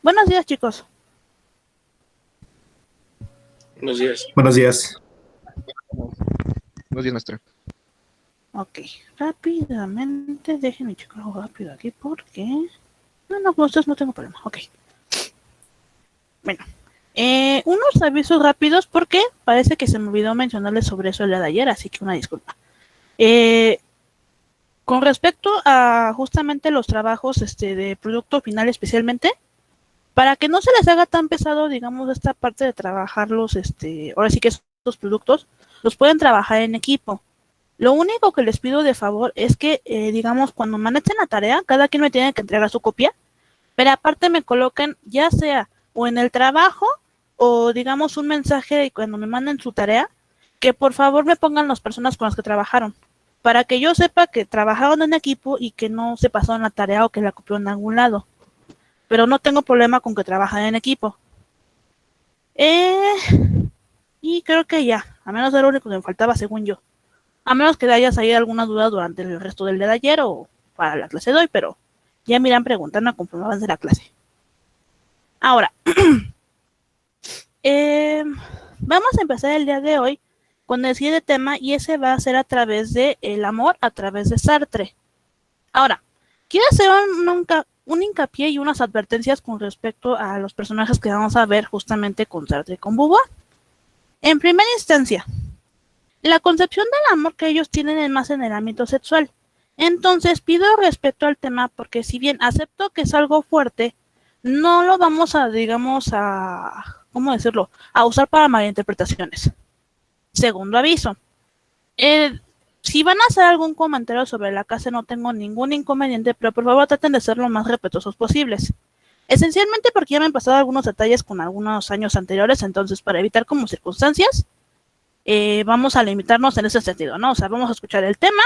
Buenos días, chicos. Buenos días. Buenos días. Buenos días, maestra. Ok, rápidamente, déjenme checar algo rápido aquí porque... No, con ustedes no tengo problema, ok. Bueno, unos avisos rápidos porque parece que se me olvidó mencionarles sobre eso el día de ayer, así que una disculpa. Con respecto a justamente los trabajos de producto final especialmente, para que no se les haga tan pesado, digamos, esta parte de trabajarlos, ahora sí que estos productos, los pueden trabajar en equipo. Lo único que les pido de favor es que, digamos, cuando manejen la tarea, cada quien me tiene que entregar su copia, pero aparte me coloquen ya sea o en el trabajo o digamos un mensaje cuando me manden su tarea, que por favor me pongan las personas con las que trabajaron, para que yo sepa que trabajaron en equipo y que no se pasó en la tarea o que la copió en algún lado. Pero no tengo problema con que trabajen en equipo. Y creo que ya, a menos de lo único que me faltaba según yo. A menos que haya salido alguna duda durante el resto del día de ayer o para la clase de hoy, pero ya me irán preguntando conforme avance la clase. Ahora, vamos a empezar el día de hoy con el siguiente tema y ese va a ser a través de el amor, a través de Sartre. Ahora, quiero hacer un hincapié y unas advertencias con respecto a los personajes que vamos a ver justamente con Sartre y con Beauvoir. En primera instancia, la concepción del amor que ellos tienen es más en el ámbito sexual. Entonces pido respeto al tema porque si bien acepto que es algo fuerte, no lo vamos a, digamos, ¿cómo decirlo? A usar para malinterpretaciones. Segundo aviso. Si van a hacer algún comentario sobre la clase no tengo ningún inconveniente, pero por favor traten de ser lo más respetuosos posibles. Esencialmente porque ya me han pasado algunos detalles con algunos años anteriores, entonces para evitar como circunstancias, vamos a limitarnos en ese sentido, ¿no? O sea, vamos a escuchar el tema,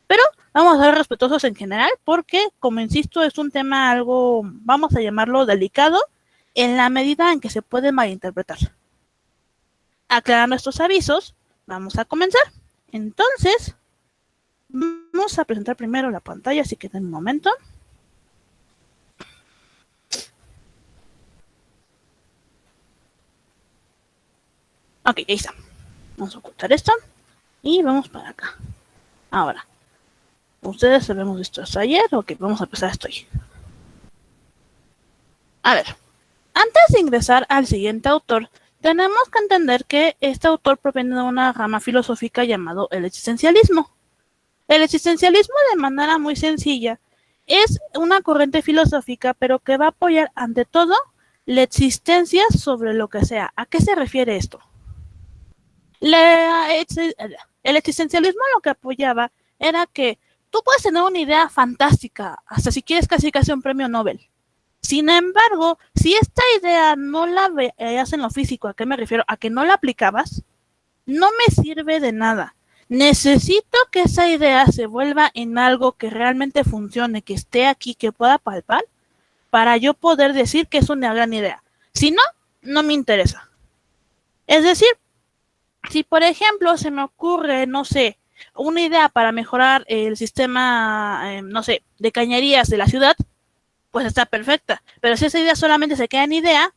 pero vamos a ser respetuosos en general porque, como insisto, es un tema algo, vamos a llamarlo delicado, en la medida en que se puede malinterpretar. Aclarando estos avisos, vamos a comenzar. Entonces, vamos a presentar primero la pantalla, así que den un momento. Ok, ahí está. Vamos a ocultar esto y vamos para acá. Ahora, ustedes habíamos visto esto ayer, ok, vamos a empezar esto ahí. A ver, antes de ingresar al siguiente autor, tenemos que entender que este autor proviene de una rama filosófica llamado el existencialismo. El existencialismo, de manera muy sencilla, es una corriente filosófica, pero que va a apoyar ante todo la existencia sobre lo que sea. ¿A qué se refiere esto? El existencialismo lo que apoyaba era que tú puedes tener una idea fantástica, hasta si quieres casi un premio Nobel. Sin embargo, si esta idea no la veías en lo físico, ¿a qué me refiero? A que no la aplicabas, no me sirve de nada. Necesito que esa idea se vuelva en algo que realmente funcione, que esté aquí, que pueda palpar, para yo poder decir que es una gran idea. Si no, no me interesa. Es decir, si por ejemplo se me ocurre, no sé, una idea para mejorar el sistema, no sé, de cañerías de la ciudad, pues está perfecta. Pero si esa idea solamente se queda en idea,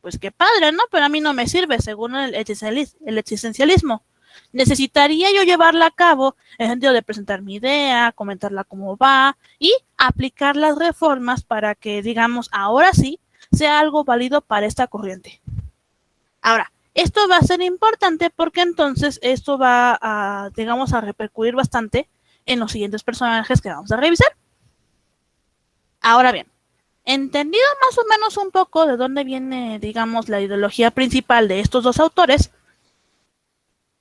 pues qué padre, ¿no? Pero a mí no me sirve, según el existencialismo. Necesitaría yo llevarla a cabo en el sentido de presentar mi idea, comentarla cómo va y aplicar las reformas para que, digamos, ahora sí sea algo válido para esta corriente. Ahora, esto va a ser importante porque entonces esto va a, digamos, a repercutir bastante en los siguientes personajes que vamos a revisar. Ahora bien, entendido más o menos un poco de dónde viene, digamos, la ideología principal de estos dos autores,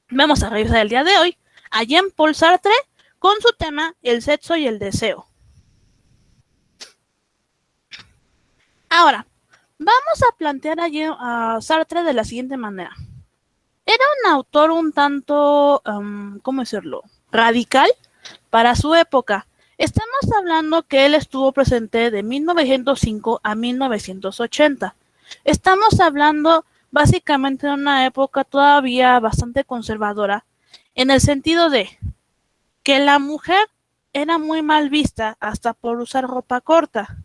vamos a revisar el día de hoy a Jean-Paul Sartre con su tema El sexo y el deseo. Ahora, vamos a plantear a Sartre de la siguiente manera. Era un autor un tanto, ¿cómo decirlo?, radical para su época. Estamos hablando que él estuvo presente de 1905 a 1980. Estamos hablando básicamente de una época todavía bastante conservadora, en el sentido de que la mujer era muy mal vista hasta por usar ropa corta.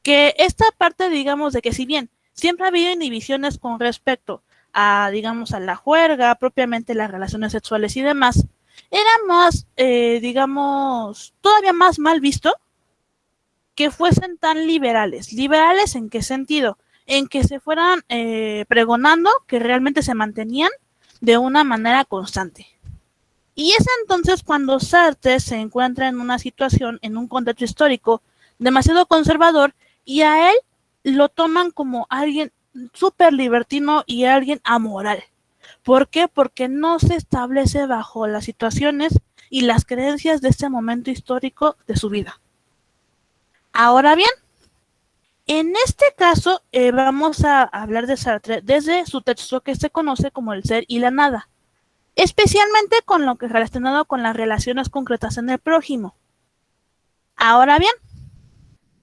que esta parte, digamos, de que si bien siempre ha habido inhibiciones con respecto a, digamos, a la juerga, propiamente las relaciones sexuales y demás, era más, digamos, todavía más mal visto que fuesen tan liberales. ¿Liberales en qué sentido? En que se fueran pregonando que realmente se mantenían de una manera constante. Y es entonces cuando Sartre se encuentra en una situación, en un contexto histórico demasiado conservador, y a él lo toman como alguien súper libertino y alguien amoral. ¿Por qué? Porque no se establece bajo las situaciones y las creencias de este momento histórico de su vida. Ahora bien, en este caso vamos a hablar de Sartre desde su texto que se conoce como El ser y la nada, especialmente con lo que relacionado con las relaciones concretas en el prójimo. Ahora bien,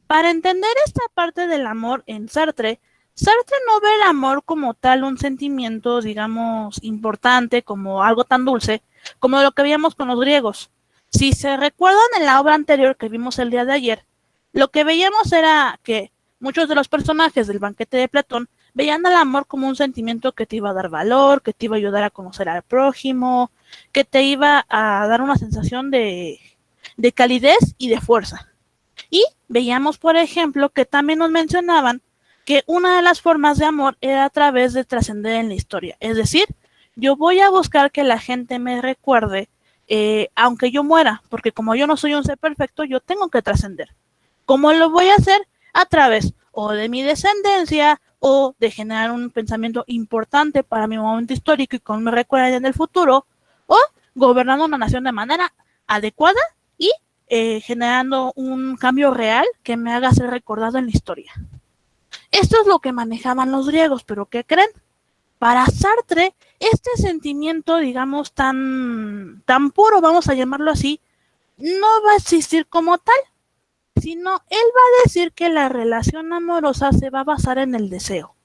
para entender esta parte del amor en Sartre, Sartre no ve el amor como tal un sentimiento, digamos, importante, como algo tan dulce, como lo que veíamos con los griegos. Si se recuerdan en la obra anterior que vimos el día de ayer, lo que veíamos era que muchos de los personajes del banquete de Platón veían al amor como un sentimiento que te iba a dar valor, que te iba a ayudar a conocer al prójimo, que te iba a dar una sensación de calidez y de fuerza. Y veíamos, por ejemplo, que también nos mencionaban que una de las formas de amor era a través de trascender en la historia. Es decir, yo voy a buscar que la gente me recuerde, aunque yo muera, porque como yo no soy un ser perfecto, yo tengo que trascender. ¿Cómo lo voy a hacer? A través o de mi descendencia o de generar un pensamiento importante para mi momento histórico y cómo me recuerden en el futuro, o gobernando una nación de manera adecuada y generando un cambio real que me haga ser recordado en la historia. Esto es lo que manejaban los griegos, pero ¿qué creen? Para Sartre, este sentimiento, digamos, tan puro, vamos a llamarlo así, no va a existir como tal, sino él va a decir que la relación amorosa se va a basar en el deseo.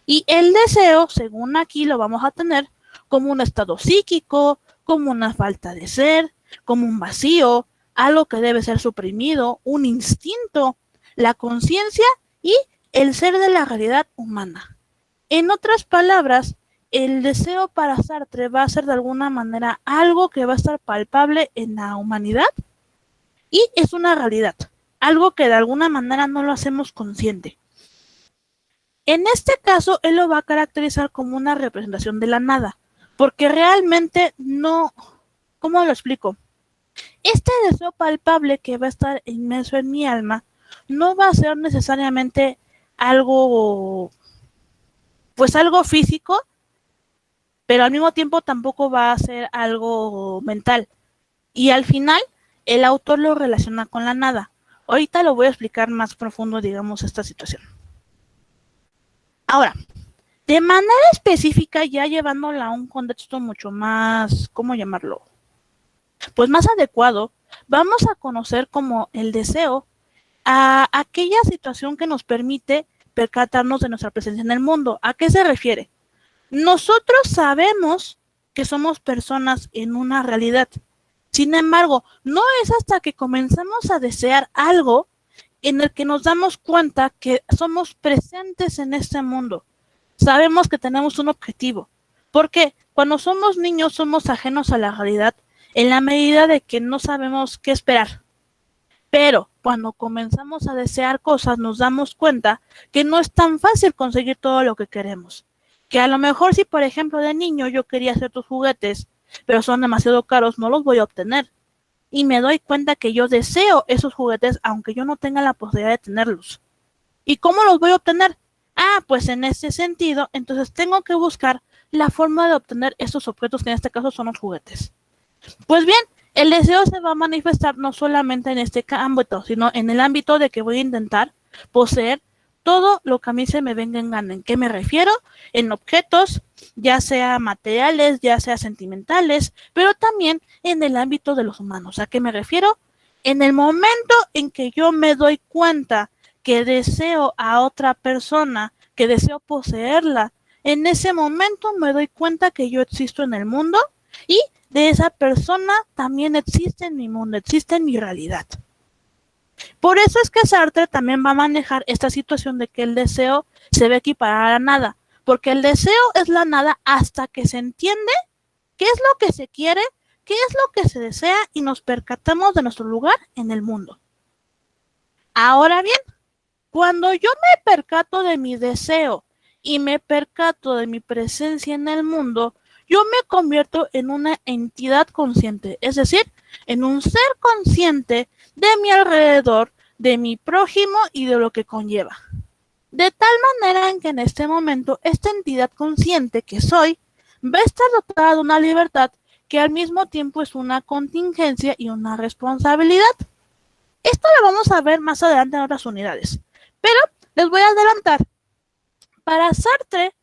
Y el deseo, según aquí, lo vamos a tener como un estado psíquico, como una falta de ser, como un vacío, algo que debe ser suprimido, un instinto, la conciencia y el ser de la realidad humana. En otras palabras, el deseo para Sartre va a ser de alguna manera algo que va a estar palpable en la humanidad y es una realidad, algo que de alguna manera no lo hacemos consciente. En este caso, él lo va a caracterizar como una representación de la nada, porque realmente no, ¿cómo lo explico? Este deseo palpable que va a estar inmerso en mi alma no va a ser necesariamente algo, pues algo físico, pero al mismo tiempo tampoco va a ser algo mental. Y al final, el autor lo relaciona con la nada. Ahorita lo voy a explicar más profundo, digamos, esta situación. Ahora, de manera específica, ya llevándola a un contexto mucho más, ¿cómo llamarlo? Pues más adecuado, vamos a conocer como el deseo a aquella situación que nos permite percatarnos de nuestra presencia en el mundo. ¿A qué se refiere? Nosotros sabemos que somos personas en una realidad. Sin embargo, no es hasta que comenzamos a desear algo en el que nos damos cuenta que somos presentes en este mundo. Sabemos que tenemos un objetivo. Porque cuando somos niños somos ajenos a la realidad en la medida de que no sabemos qué esperar. Pero cuando comenzamos a desear cosas nos damos cuenta que no es tan fácil conseguir todo lo que queremos. Que a lo mejor si por ejemplo de niño yo quería ciertos juguetes, pero son demasiado caros, no los voy a obtener. Y me doy cuenta que yo deseo esos juguetes aunque yo no tenga la posibilidad de tenerlos. ¿Y cómo los voy a obtener? Ah, pues en ese sentido, entonces tengo que buscar la forma de obtener esos objetos que en este caso son los juguetes. Pues bien, el deseo se va a manifestar no solamente en este ámbito, sino en el ámbito de que voy a intentar poseer todo lo que a mí se me venga en gana. ¿En qué me refiero? En objetos, ya sea materiales, ya sea sentimentales, pero también en el ámbito de los humanos. ¿A qué me refiero? En el momento en que yo me doy cuenta que deseo a otra persona, que deseo poseerla, en ese momento me doy cuenta que yo existo en el mundo y de esa persona también existe en mi mundo, existe en mi realidad. Por eso es que Sartre también va a manejar esta situación de que el deseo se ve equiparar a la nada, porque el deseo es la nada hasta que se entiende qué es lo que se quiere, qué es lo que se desea y nos percatamos de nuestro lugar en el mundo. Ahora bien, cuando yo me percato de mi deseo y me percato de mi presencia en el mundo, yo me convierto en una entidad consciente, es decir, en un ser consciente de mi alrededor, de mi prójimo y de lo que conlleva. De tal manera en que en este momento esta entidad consciente que soy va a estar dotada de una libertad que al mismo tiempo es una contingencia y una responsabilidad. Esto lo vamos a ver más adelante en otras unidades, pero les voy a adelantar. Para Sartre,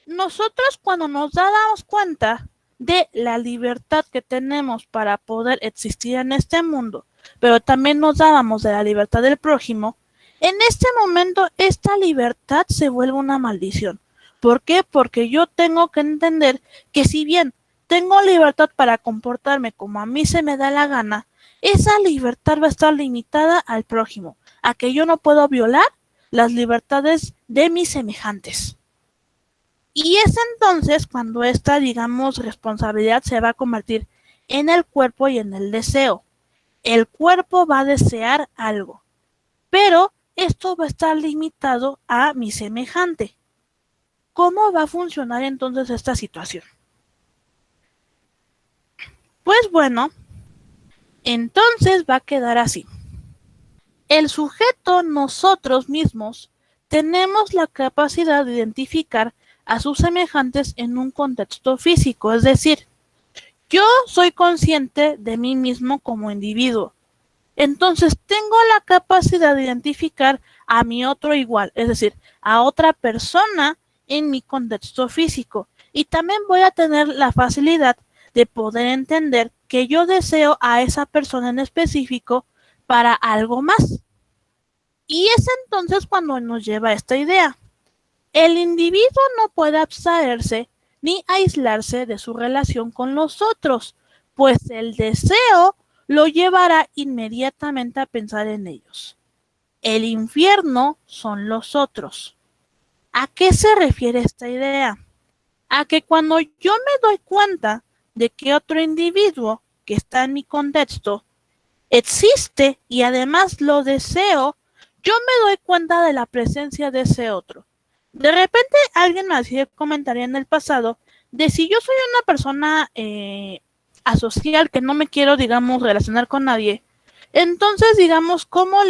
nosotros cuando nos damos cuenta de la libertad que tenemos para poder existir en este mundo, pero también nos dábamos de la libertad del prójimo, en este momento esta libertad se vuelve una maldición. ¿Por qué? Porque yo tengo que entender que si bien tengo libertad para comportarme como a mí se me da la gana, esa libertad va a estar limitada al prójimo, a que yo no puedo violar las libertades de mis semejantes. Y es entonces cuando esta, digamos, responsabilidad se va a convertir en el cuerpo y en el deseo. El cuerpo va a desear algo, pero esto va a estar limitado a mi semejante. ¿Cómo va a funcionar entonces esta situación? Pues bueno, entonces va a quedar así. El sujeto, nosotros mismos, tenemos la capacidad de identificar a sus semejantes en un contexto físico, es decir, yo soy consciente de mí mismo como individuo. Entonces tengo la capacidad de identificar a mi otro igual, es decir, a otra persona en mi contexto físico. Y también voy a tener la facilidad de poder entender que yo deseo a esa persona en específico para algo más. Y es entonces cuando nos lleva a esta idea. El individuo no puede abstraerse ni aislarse de su relación con los otros, pues el deseo lo llevará inmediatamente a pensar en ellos. El infierno son los otros. ¿A qué se refiere esta idea? A que cuando yo me doy cuenta de que otro individuo que está en mi contexto existe y además lo deseo, yo me doy cuenta de la presencia de ese otro. De repente alguien me hacía comentario en el pasado de si yo soy una persona asocial que no me quiero, digamos, relacionar con nadie, entonces, digamos, ¿cómo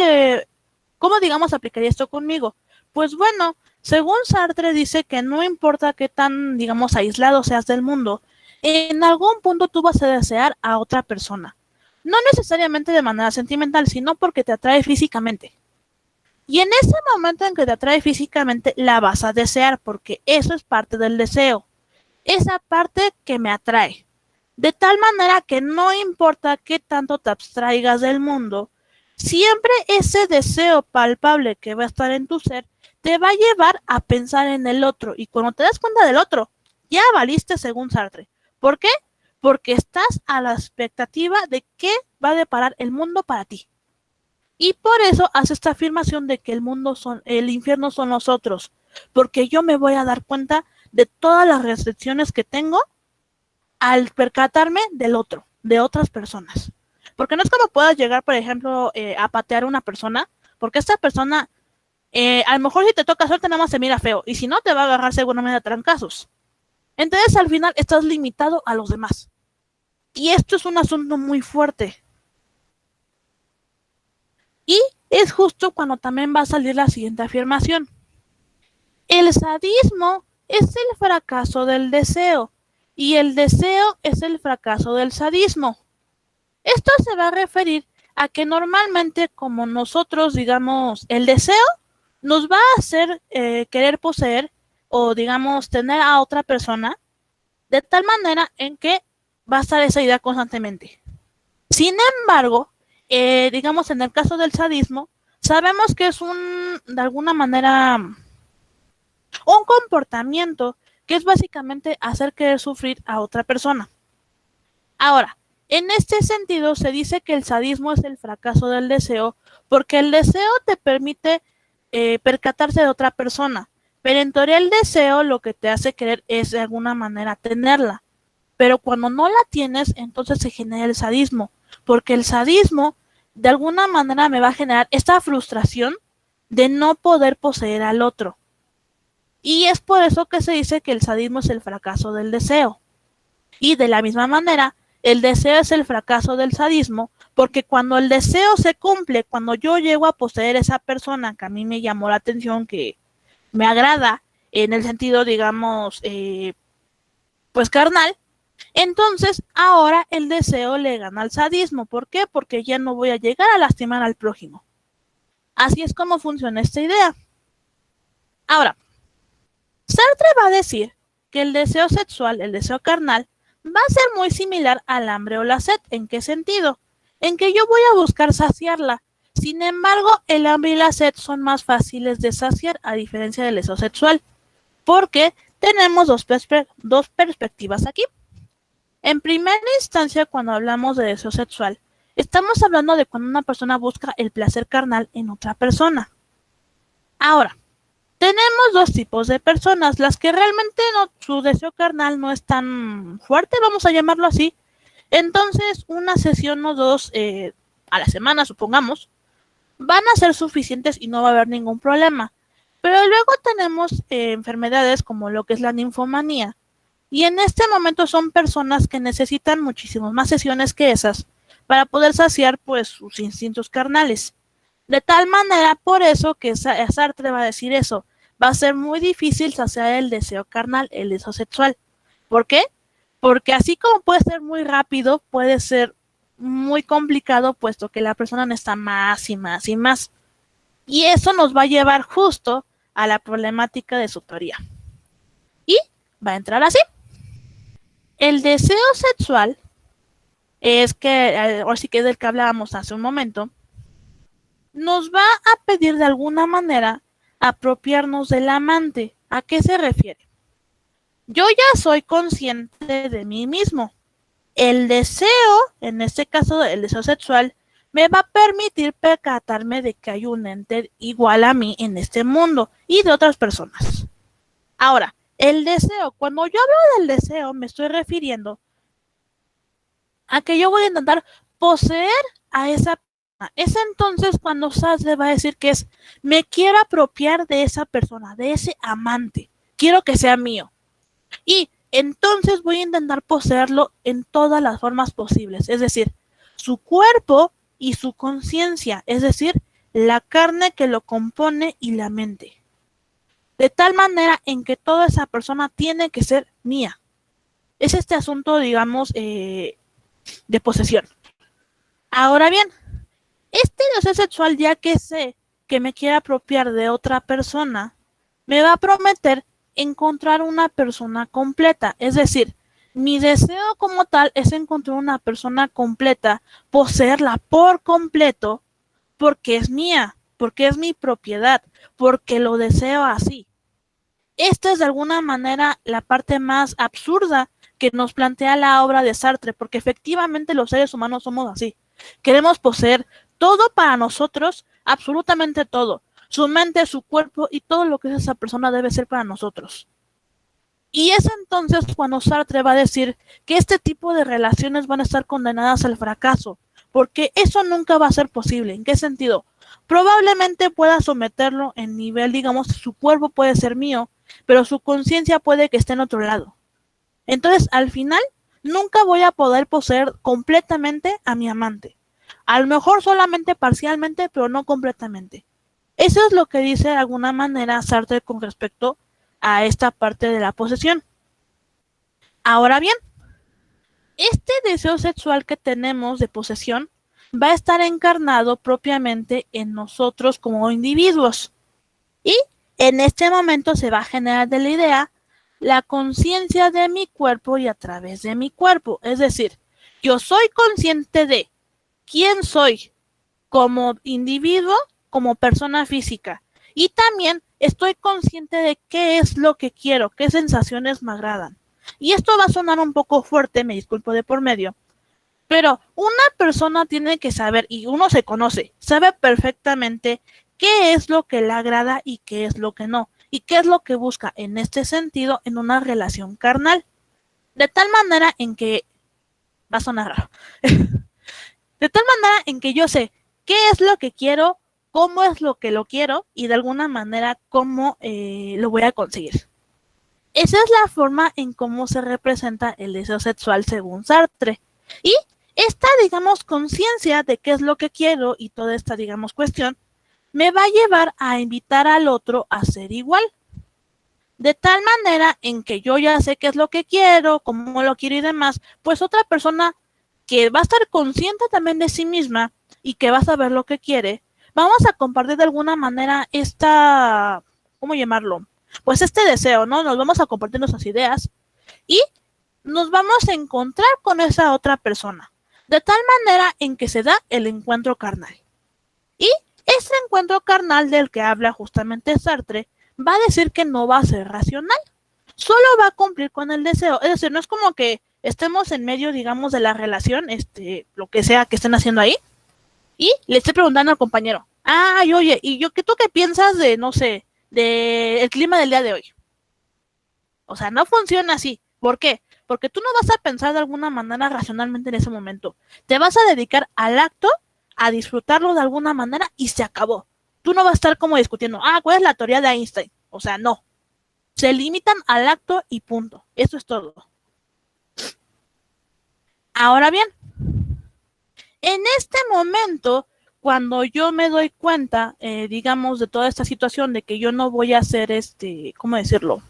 digamos, aplicaría esto conmigo? Pues bueno, según Sartre dice que no importa qué tan, digamos, aislado seas del mundo, en algún punto tú vas a desear a otra persona. No necesariamente de manera sentimental, sino porque te atrae físicamente. Y en ese momento en que te atrae físicamente, la vas a desear, porque eso es parte del deseo. Esa parte que me atrae. De tal manera que no importa qué tanto te abstraigas del mundo, siempre ese deseo palpable que va a estar en tu ser te va a llevar a pensar en el otro. Y cuando te das cuenta del otro, ya valiste según Sartre. ¿Por qué? Porque estás a la expectativa de qué va a deparar el mundo para ti. Y por eso hace esta afirmación de que el infierno son los otros, porque yo me voy a dar cuenta de todas las restricciones que tengo al percatarme del otro, de otras personas. Porque no es como puedas llegar, por ejemplo, a patear a una persona, porque esta persona, a lo mejor si te toca suerte nada más se mira feo, y si no te va a agarrar seguramente a trancazos. Entonces al final estás limitado a los demás. Y esto es un asunto muy fuerte. Y es justo cuando también va a salir la siguiente afirmación. El sadismo es el fracaso del deseo y el deseo es el fracaso del sadismo. Esto se va a referir a que normalmente como nosotros, digamos, el deseo nos va a hacer querer poseer o, digamos, tener a otra persona de tal manera en que va a estar esa idea constantemente. Sin embargo, digamos, en el caso del sadismo, sabemos que es de alguna manera, un comportamiento que es básicamente hacer querer sufrir a otra persona. Ahora, En este sentido, se dice que el sadismo es el fracaso del deseo porque el deseo te permite percatarse de otra persona, pero en teoría el deseo lo que te hace querer es de alguna manera tenerla, pero cuando no la tienes, entonces se genera el sadismo, porque el sadismo de alguna manera me va a generar esta frustración de no poder poseer al otro. Y es por eso que se dice que el sadismo es el fracaso del deseo. Y de la misma manera, el deseo es el fracaso del sadismo, porque cuando el deseo se cumple, cuando yo llego a poseer esa persona que a mí me llamó la atención, que me agrada, en el sentido, digamos, pues carnal, entonces ahora el deseo le gana al sadismo. ¿Por qué? Porque ya no voy a llegar a lastimar al prójimo. Así es como funciona esta idea. Ahora, Sartre va a decir que el deseo sexual, el deseo carnal, va a ser muy similar al hambre o la sed. ¿En qué sentido? En que yo voy a buscar saciarla. Sin embargo, el hambre y la sed son más fáciles de saciar a diferencia del deseo sexual, porque tenemos dos perspectivas aquí. En primera instancia, cuando hablamos de deseo sexual, estamos hablando de cuando una persona busca el placer carnal en otra persona. Ahora, tenemos dos tipos de personas, las que realmente su deseo carnal no es tan fuerte, vamos a llamarlo así. Entonces, una sesión o dos a la semana, supongamos, van a ser suficientes y no va a haber ningún problema. Pero luego tenemos enfermedades como lo que es la ninfomanía. Y en este momento son personas que necesitan muchísimas más sesiones que esas para poder saciar pues sus instintos carnales. De tal manera, por eso que Sartre va a decir eso, va a ser muy difícil saciar el deseo carnal, el deseo sexual. ¿Por qué? Porque así como puede ser muy rápido, puede ser muy complicado, puesto que la persona necesita más y más y más. Y eso nos va a llevar justo a la problemática de su teoría. Y va a entrar así. El deseo sexual es que, ahora sí que es del que hablábamos hace un momento, nos va a pedir de alguna manera apropiarnos del amante. ¿A qué se refiere? Yo ya soy consciente de mí mismo. El deseo, en este caso el deseo sexual, me va a permitir percatarme de que hay un ente igual a mí en este mundo y de otras personas. Ahora, el deseo, cuando yo hablo del deseo, me estoy refiriendo a que yo voy a intentar poseer a esa persona. Es entonces cuando Sartre va a decir que es, me quiero apropiar de esa persona, de ese amante, quiero que sea mío. Y entonces voy a intentar poseerlo en todas las formas posibles, es decir, su cuerpo y su conciencia, es decir, la carne que lo compone y la mente. De tal manera en que toda esa persona tiene que ser mía. Es este asunto, digamos, de posesión. Ahora bien, este deseo sexual, ya que sé que me quiere apropiar de otra persona, me va a prometer encontrar una persona completa. Es decir, mi deseo como tal es encontrar una persona completa, poseerla por completo, porque es mía, porque es mi propiedad, porque lo deseo así. Esta es de alguna manera la parte más absurda que nos plantea la obra de Sartre, porque efectivamente los seres humanos somos así. Queremos poseer todo para nosotros, absolutamente todo. Su mente, su cuerpo y todo lo que es esa persona debe ser para nosotros. Y es entonces cuando Sartre va a decir que este tipo de relaciones van a estar condenadas al fracaso, porque eso nunca va a ser posible. ¿En qué sentido? Probablemente pueda someterlo en nivel, digamos, su cuerpo puede ser mío, pero su conciencia puede que esté en otro lado. Entonces, al final, nunca voy a poder poseer completamente a mi amante. A lo mejor solamente parcialmente, pero no completamente. Eso es lo que dice de alguna manera Sartre con respecto a esta parte de la posesión. Ahora bien, este deseo sexual que tenemos de posesión va a estar encarnado propiamente en nosotros como individuos. Y en este momento se va a generar de la idea la conciencia de mi cuerpo y a través de mi cuerpo. Es decir, yo soy consciente de quién soy como individuo, como persona física. Y también estoy consciente de qué es lo que quiero, qué sensaciones me agradan. Y esto va a sonar un poco fuerte, me disculpo de por medio, Pero una persona tiene que saber, y uno se conoce, sabe perfectamente qué es lo que le agrada y qué es lo que no, y qué es lo que busca en este sentido en una relación carnal. De tal manera en que, va a sonar raro, de tal manera en que yo sé qué es lo que quiero, cómo es lo que lo quiero y de alguna manera cómo lo voy a conseguir. Esa es la forma en cómo se representa el deseo sexual según Sartre. Y esta, digamos, conciencia de qué es lo que quiero y toda esta, digamos, cuestión, me va a llevar a invitar al otro a ser igual. De tal manera en que yo ya sé qué es lo que quiero, cómo lo quiero y demás, pues otra persona que va a estar consciente también de sí misma y que va a saber lo que quiere, vamos a compartir de alguna manera esta, ¿cómo llamarlo? Pues este deseo, ¿no? Nos vamos a compartir nuestras ideas y nos vamos a encontrar con esa otra persona, de tal manera en que se da el encuentro carnal. Y ese encuentro carnal del que habla justamente Sartre va a decir que no va a ser racional, solo va a cumplir con el deseo. Es decir, no es como que estemos en medio, digamos, de la relación, lo que sea que estén haciendo ahí, y le esté preguntando al compañero, ay, oye, ¿y tú qué piensas de, no sé, de el clima del día de hoy? O sea, no funciona así. ¿Por qué? Porque tú no vas a pensar de alguna manera racionalmente en ese momento. Te vas a dedicar al acto, a disfrutarlo de alguna manera y se acabó. Tú no vas a estar como discutiendo, ¿cuál es la teoría de Einstein? O sea, no. Se limitan al acto y punto. Eso es todo. Ahora bien, en este momento, cuando yo me doy cuenta, digamos, de toda esta situación de que yo no voy a ser, ¿cómo decirlo?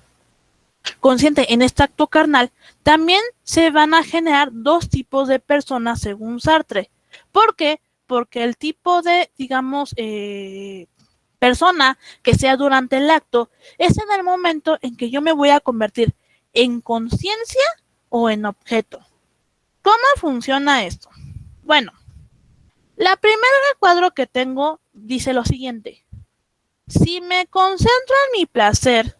Consciente en este acto carnal, también se van a generar dos tipos de personas según Sartre. ¿Por qué? Porque el tipo de, digamos, persona que sea durante el acto es en el momento en que yo me voy a convertir en conciencia o en objeto. ¿Cómo funciona esto? Bueno, la primer recuadro que tengo dice lo siguiente. Si me concentro en mi placer,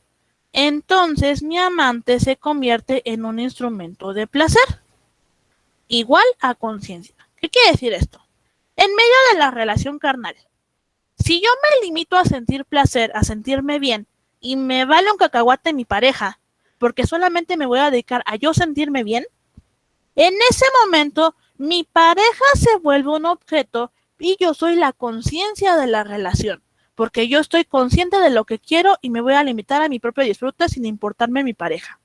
entonces mi amante se convierte en un instrumento de placer, igual a conciencia. ¿Qué quiere decir esto? En medio de la relación carnal, si yo me limito a sentir placer, a sentirme bien, y me vale un cacahuate mi pareja, porque solamente me voy a dedicar a yo sentirme bien, en ese momento mi pareja se vuelve un objeto y yo soy la conciencia de la relación, porque yo estoy consciente de lo que quiero y me voy a limitar a mi propio disfrute sin importarme mi pareja.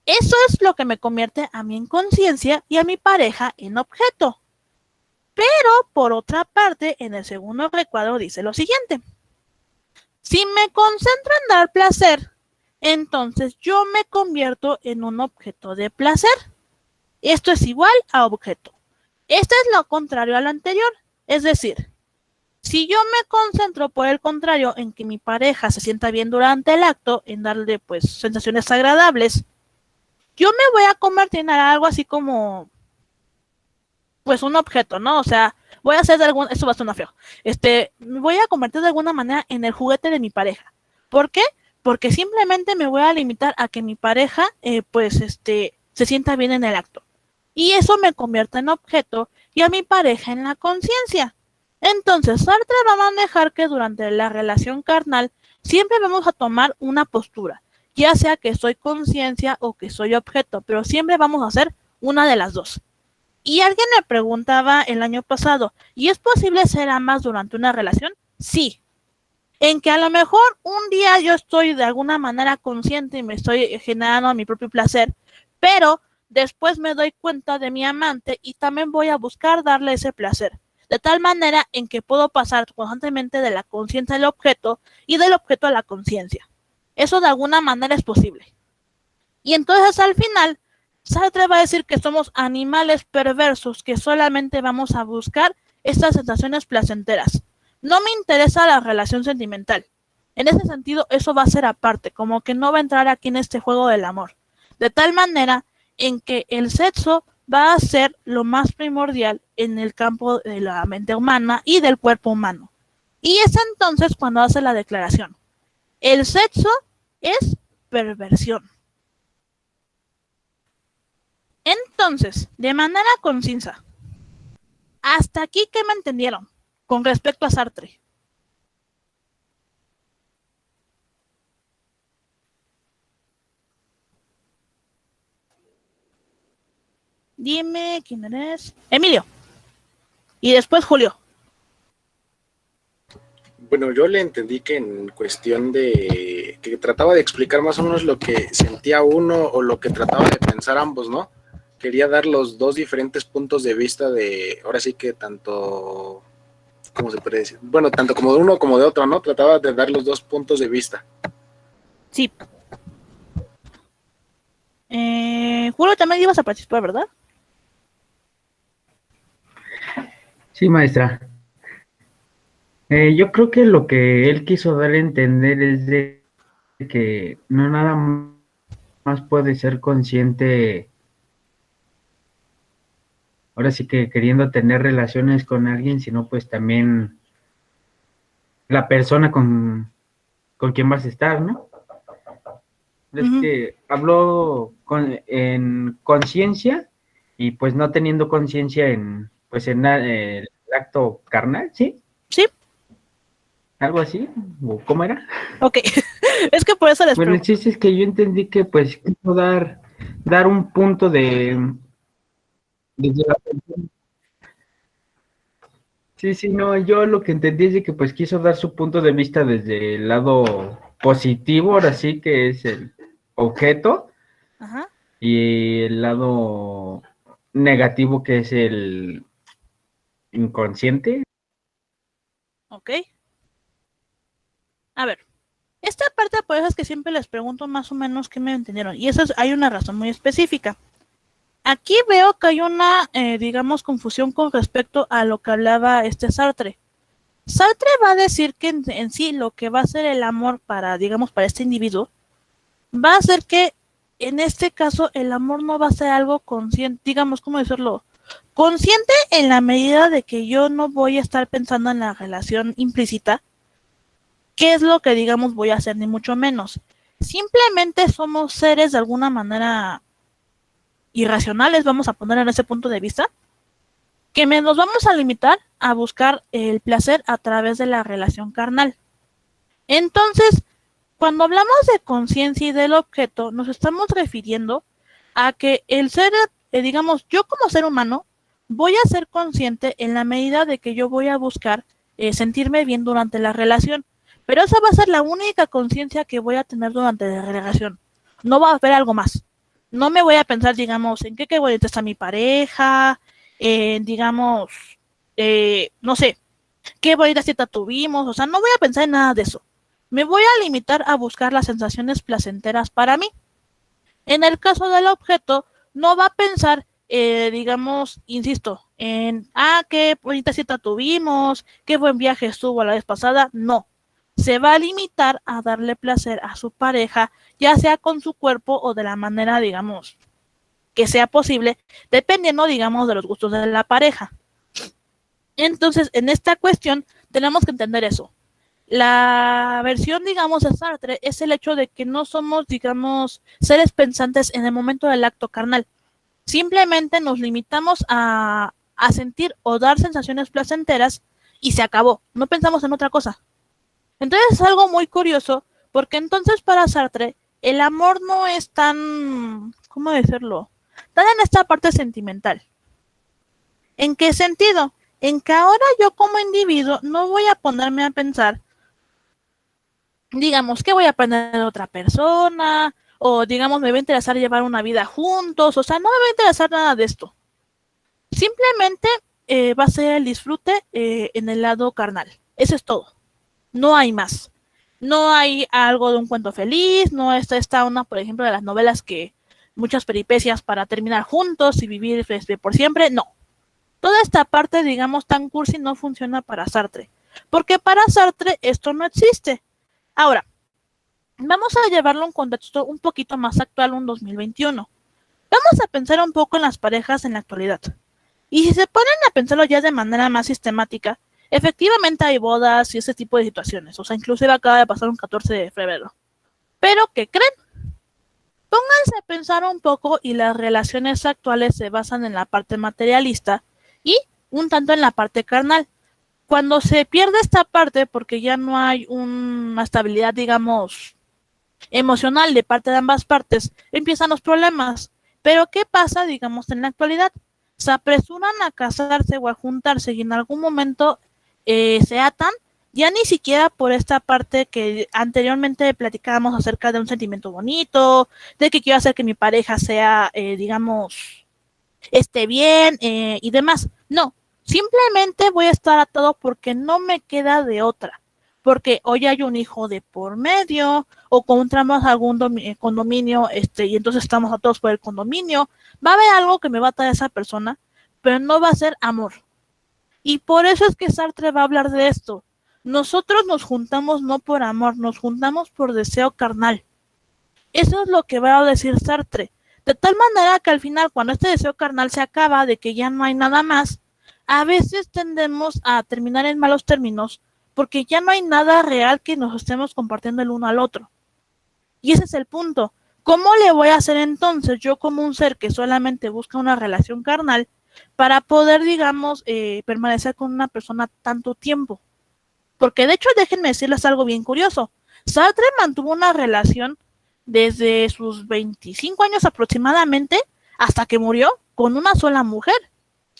Eso es lo que me convierte a mí en conciencia y a mi pareja en objeto. Pero, por otra parte, en el segundo recuadro dice lo siguiente. Si me concentro en dar placer, entonces yo me convierto en un objeto de placer. Esto es igual a objeto. Esto es lo contrario al anterior. Es decir, si yo me concentro por el contrario en que mi pareja se sienta bien durante el acto, en darle pues sensaciones agradables, yo me voy a convertir en algo así como pues un objeto, ¿no? O sea, voy a hacer de algún, eso va a sonar feo, me voy a convertir de alguna manera en el juguete de mi pareja. ¿Por qué? Porque simplemente me voy a limitar a que mi pareja, se sienta bien en el acto. Y eso me convierte en objeto y a mi pareja en la conciencia. Entonces, Sartre va a manejar que durante la relación carnal siempre vamos a tomar una postura, ya sea que soy conciencia o que soy objeto, pero siempre vamos a hacer una de las dos. Y alguien me preguntaba el año pasado, ¿y es posible ser ambas durante una relación? Sí. En que a lo mejor un día yo estoy de alguna manera consciente y me estoy generando mi propio placer, pero después me doy cuenta de mi amante y también voy a buscar darle ese placer. De tal manera en que puedo pasar constantemente de la conciencia al objeto y del objeto a la conciencia. Eso de alguna manera es posible. Y entonces al final, Sartre va a decir que somos animales perversos que solamente vamos a buscar estas sensaciones placenteras. No me interesa la relación sentimental. En ese sentido, eso va a ser aparte, como que no va a entrar aquí en este juego del amor. De tal manera en que el sexo va a ser lo más primordial en el campo de la mente humana y del cuerpo humano. Y es entonces cuando hace la declaración. El sexo es perversión. Entonces, de manera concisa, hasta aquí, ¿qué me entendieron con respecto a Sartre? Dime quién eres. Emilio. Y después Julio. Bueno, yo le entendí que en cuestión de que trataba de explicar más o menos lo que sentía uno o lo que trataba de pensar ambos, ¿no? Quería dar los dos diferentes puntos de vista de, ahora sí que tanto, ¿cómo se puede decir? Bueno, tanto como de uno como de otro, ¿no? Trataba de dar los dos puntos de vista. Sí. Julio, también ibas a participar, ¿verdad? Sí, maestra. Yo creo que lo que él quiso dar a entender es de que no nada más puede ser consciente, ahora sí que queriendo tener relaciones con alguien, sino pues también la persona con quien vas a estar, ¿no? Es que habló en conciencia y pues no teniendo conciencia en pues en el acto carnal, ¿sí? Sí. ¿Algo así? ¿O cómo era? Ok, es que por eso les Bueno, el pregunto. chiste es que yo entendí que pues quiso dar un punto de desde la persona. Sí, no, yo lo que entendí es de que pues quiso dar su punto de vista desde el lado positivo, ahora sí que es el objeto, Ajá. y el lado negativo que es el inconsciente. Ok. A ver, esta parte por eso es que siempre les pregunto más o menos qué me entendieron. Y eso hay una razón muy específica. Aquí veo que hay una, digamos, confusión con respecto a lo que hablaba Sartre. Sartre va a decir que en sí lo que va a ser el amor para, digamos, para este individuo, va a ser que en este caso el amor no va a ser algo consciente, digamos, ¿cómo decirlo? Consciente en la medida de que yo no voy a estar pensando en la relación implícita, qué es lo que, digamos, voy a hacer, ni mucho menos. Simplemente somos seres de alguna manera irracionales, vamos a poner en ese punto de vista, que nos vamos a limitar a buscar el placer a través de la relación carnal. Entonces, cuando hablamos de conciencia y del objeto, nos estamos refiriendo a que el ser, digamos, yo como ser humano, voy a ser consciente en la medida de que yo voy a buscar sentirme bien durante la relación. Pero esa va a ser la única conciencia que voy a tener durante la relación. No va a haber algo más. No me voy a pensar, digamos, en qué bonita está mi pareja, digamos, no sé, qué bonita cita tuvimos. O sea, no voy a pensar en nada de eso. Me voy a limitar a buscar las sensaciones placenteras para mí. En el caso del objeto, no va a pensar, digamos, insisto, en, qué bonita cita tuvimos, qué buen viaje estuvo la vez pasada. No. Se va a limitar a darle placer a su pareja, ya sea con su cuerpo o de la manera, digamos, que sea posible, dependiendo, digamos, de los gustos de la pareja. Entonces, en esta cuestión, tenemos que entender eso. La versión, digamos, de Sartre es el hecho de que no somos, digamos, seres pensantes en el momento del acto carnal. Simplemente nos limitamos a sentir o dar sensaciones placenteras y se acabó. No pensamos en otra cosa. Entonces es algo muy curioso porque entonces para Sartre el amor no es tan, ¿cómo decirlo? Tan en esta parte sentimental. ¿En qué sentido? En que ahora yo como individuo no voy a ponerme a pensar, digamos, que voy a aprender de otra persona, o digamos, me va a interesar llevar una vida juntos, o sea, no me va a interesar nada de esto. Simplemente va a ser el disfrute en el lado carnal. Eso es todo. No hay más. No hay algo de un cuento feliz, no está una, por ejemplo, de las novelas que muchas peripecias para terminar juntos y vivir por siempre, no. Toda esta parte, digamos, tan cursi no funciona para Sartre, porque para Sartre esto no existe. Ahora, vamos a llevarlo a un contexto un poquito más actual, un 2021. Vamos a pensar un poco en las parejas en la actualidad. Y si se ponen a pensarlo ya de manera más sistemática, efectivamente hay bodas y ese tipo de situaciones. O sea, inclusive acaba de pasar un 14 de febrero. Pero, ¿qué creen? Pónganse a pensar un poco y las relaciones actuales se basan en la parte materialista y un tanto en la parte carnal. Cuando se pierde esta parte porque ya no hay una estabilidad, digamos, emocional de parte de ambas partes, empiezan los problemas. Pero ¿qué pasa, digamos, en la actualidad? Se apresuran a casarse o a juntarse y en algún momento se atan, ya ni siquiera por esta parte que anteriormente platicábamos acerca de un sentimiento bonito, de que quiero hacer que mi pareja sea, digamos, esté bien y demás. No, simplemente voy a estar atado porque no me queda de otra. Porque hoy hay un hijo de por medio, o encontramos algún condominio, y entonces estamos atados por el condominio. Va a haber algo que me va a atar a esa persona, pero no va a ser amor. Y por eso es que Sartre va a hablar de esto. Nosotros nos juntamos no por amor, nos juntamos por deseo carnal. Eso es lo que va a decir Sartre. De tal manera que al final, cuando este deseo carnal se acaba, de que ya no hay nada más, a veces tendemos a terminar en malos términos, porque ya no hay nada real que nos estemos compartiendo el uno al otro. Y ese es el punto. ¿Cómo le voy a hacer entonces yo como un ser que solamente busca una relación carnal para poder, digamos, permanecer con una persona tanto tiempo? Porque de hecho, déjenme decirles algo bien curioso. Sartre mantuvo una relación desde sus 25 años aproximadamente hasta que murió con una sola mujer.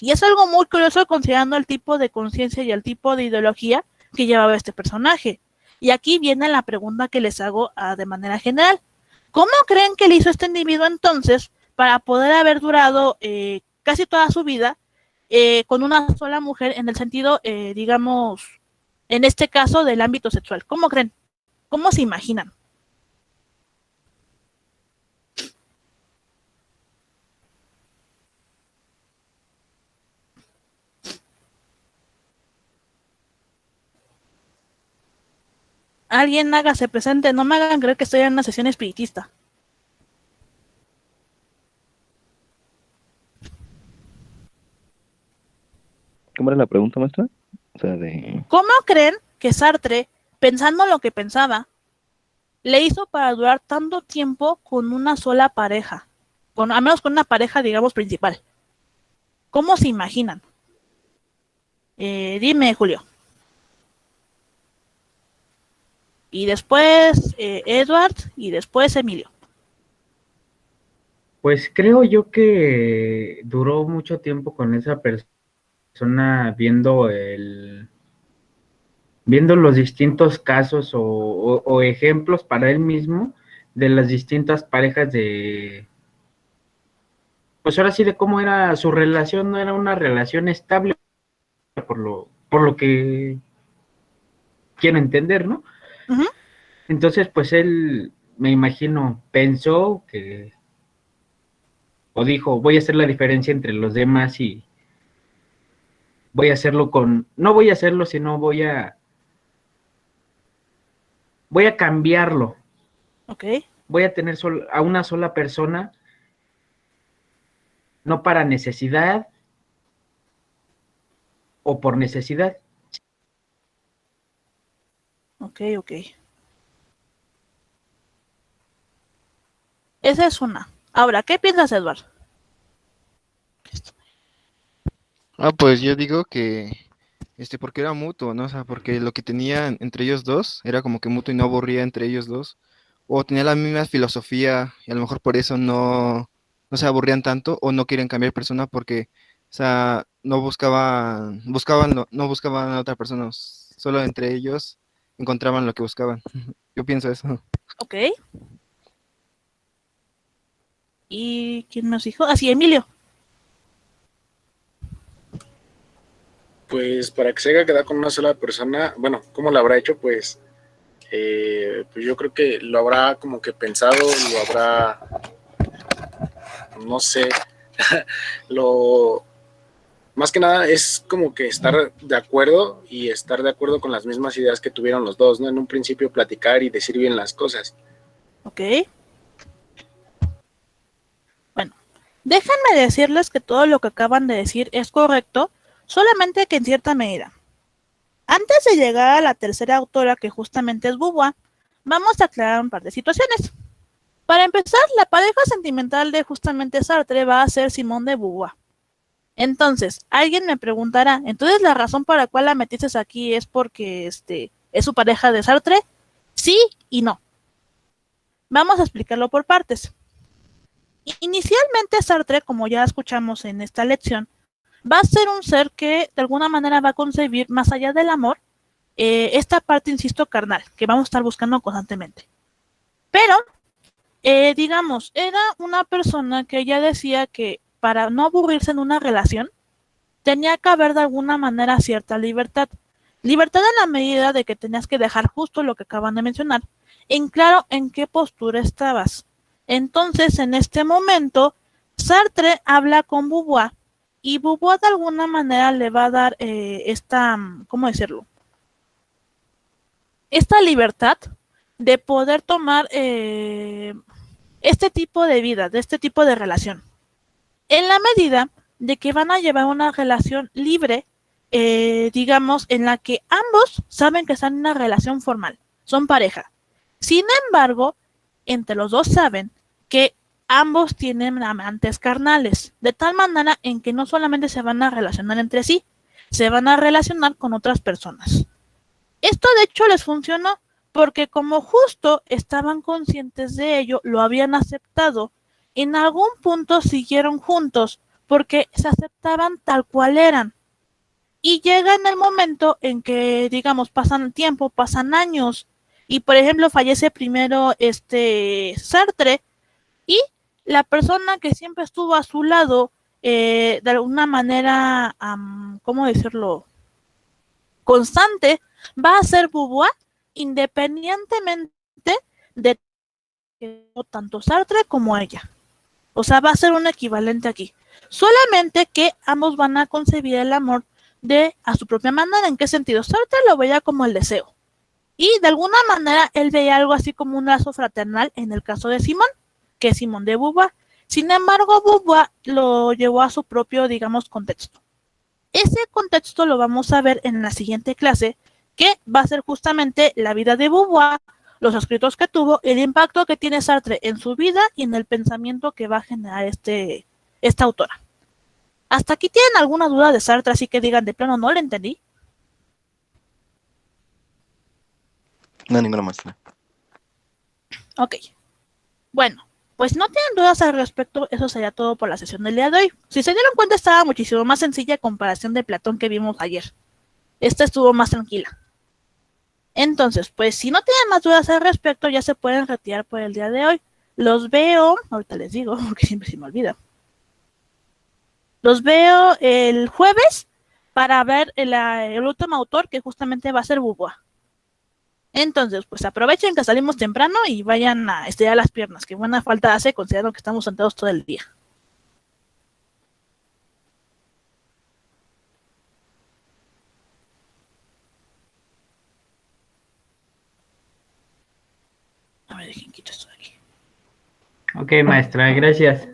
Y es algo muy curioso considerando el tipo de conciencia y el tipo de ideología que llevaba este personaje. Y aquí viene la pregunta que les hago de manera general. ¿Cómo creen que le hizo este individuo entonces para poder haber durado casi toda su vida con una sola mujer en el sentido, digamos, en este caso del ámbito sexual? ¿Cómo creen? ¿Cómo se imaginan? Alguien hágase presente, no me hagan creer que estoy en una sesión espiritista. ¿Cómo era la pregunta, maestra? O sea, ¿Cómo creen que Sartre, pensando lo que pensaba, le hizo para durar tanto tiempo con una sola pareja? Al menos con una pareja, digamos, principal. ¿Cómo se imaginan? Dime, Julio. Y después Edward y después Emilio. Pues creo yo que duró mucho tiempo con esa persona viendo los distintos casos o ejemplos para él mismo de las distintas parejas pues ahora sí de cómo era su relación. No era una relación estable por lo que quiero entender, ¿no? Uh-huh. Entonces, pues él, me imagino, pensó o dijo, voy a hacer la diferencia entre los demás y voy a hacerlo no voy a hacerlo, sino voy a cambiarlo. Ok. Voy a tener a una sola persona, no para necesidad o por necesidad. Ok. Esa es una. Ahora, ¿qué piensas, Edward? pues yo digo que, porque era mutuo, ¿no? O sea, porque lo que tenían entre ellos dos era como que mutuo y no aburría entre ellos dos. O tenía la misma filosofía y a lo mejor por eso no se aburrían tanto o no quieren cambiar persona porque, o sea, no buscaban a otra persona, solo entre ellos encontraban lo que buscaban. Yo pienso eso. Ok. ¿Y quién nos dijo? Ah, sí, Emilio. Pues para que se haya quedado con una sola persona, bueno, ¿cómo lo habrá hecho? Pues yo creo que lo habrá como que pensado, lo habrá, no sé, más que nada es como que estar de acuerdo y estar de acuerdo con las mismas ideas que tuvieron los dos, ¿no? En un principio platicar y decir bien las cosas. Ok. Bueno, déjenme decirles que todo lo que acaban de decir es correcto, solamente que en cierta medida. Antes de llegar a la tercera autora, que justamente es Beauvoir, vamos a aclarar un par de situaciones. Para empezar, la pareja sentimental de justamente Sartre va a ser Simone de Beauvoir. Entonces, alguien me preguntará, entonces la razón por la cual la metiste aquí es porque es su pareja de Sartre. Sí y no. Vamos a explicarlo por partes. Inicialmente Sartre, como ya escuchamos en esta lección, va a ser un ser que de alguna manera va a concebir más allá del amor, esta parte, insisto, carnal, que vamos a estar buscando constantemente. Pero, digamos, era una persona que ya decía que para no aburrirse en una relación, tenía que haber de alguna manera cierta libertad. Libertad en la medida de que tenías que dejar justo lo que acaban de mencionar, en claro en qué postura estabas. Entonces, en este momento, Sartre habla con Beauvoir y Beauvoir de alguna manera le va a dar ¿cómo decirlo? Esta libertad de poder tomar este tipo de vida, de este tipo de relación. En la medida de que van a llevar una relación libre, digamos, en la que ambos saben que están en una relación formal, son pareja. Sin embargo, entre los dos saben que ambos tienen amantes carnales, de tal manera en que no solamente se van a relacionar entre sí, se van a relacionar con otras personas. Esto de hecho les funcionó porque como justo estaban conscientes de ello, lo habían aceptado, en algún punto siguieron juntos porque se aceptaban tal cual eran. Y llega en el momento en que, digamos, pasan tiempo, pasan años, y por ejemplo fallece primero Sartre, y la persona que siempre estuvo a su lado, de alguna manera, ¿cómo decirlo?, constante, va a ser Beauvoir, independientemente de tanto Sartre como ella. O sea, va a ser un equivalente aquí. Solamente que ambos van a concebir el amor a su propia manera. ¿En qué sentido? Sartre lo veía como el deseo. Y de alguna manera él veía algo así como un lazo fraternal en el caso de Simón, que es Simón de Beauvoir. Sin embargo, Beauvoir lo llevó a su propio, digamos, contexto. Ese contexto lo vamos a ver en la siguiente clase, que va a ser justamente la vida de Beauvoir, los escritos que tuvo, el impacto que tiene Sartre en su vida y en el pensamiento que va a generar esta autora. ¿Hasta aquí tienen alguna duda de Sartre, así que digan de plano no le entendí? No, ninguna más. Ok. Bueno, pues no tienen dudas al respecto, eso sería todo por la sesión del día de hoy. Si se dieron cuenta, estaba muchísimo más sencilla a comparación de Platón que vimos ayer. Esta estuvo más tranquila. Entonces, pues si no tienen más dudas al respecto, ya se pueden retirar por el día de hoy. Los veo, ahorita les digo, porque siempre se me olvida. Los veo el jueves para ver el último autor, que justamente va a ser Beauvoir. Entonces, pues aprovechen que salimos temprano y vayan a estirar las piernas, que buena falta hace considerando que estamos sentados todo el día. A ver, dejen quito esto de aquí. Ok, maestra, gracias.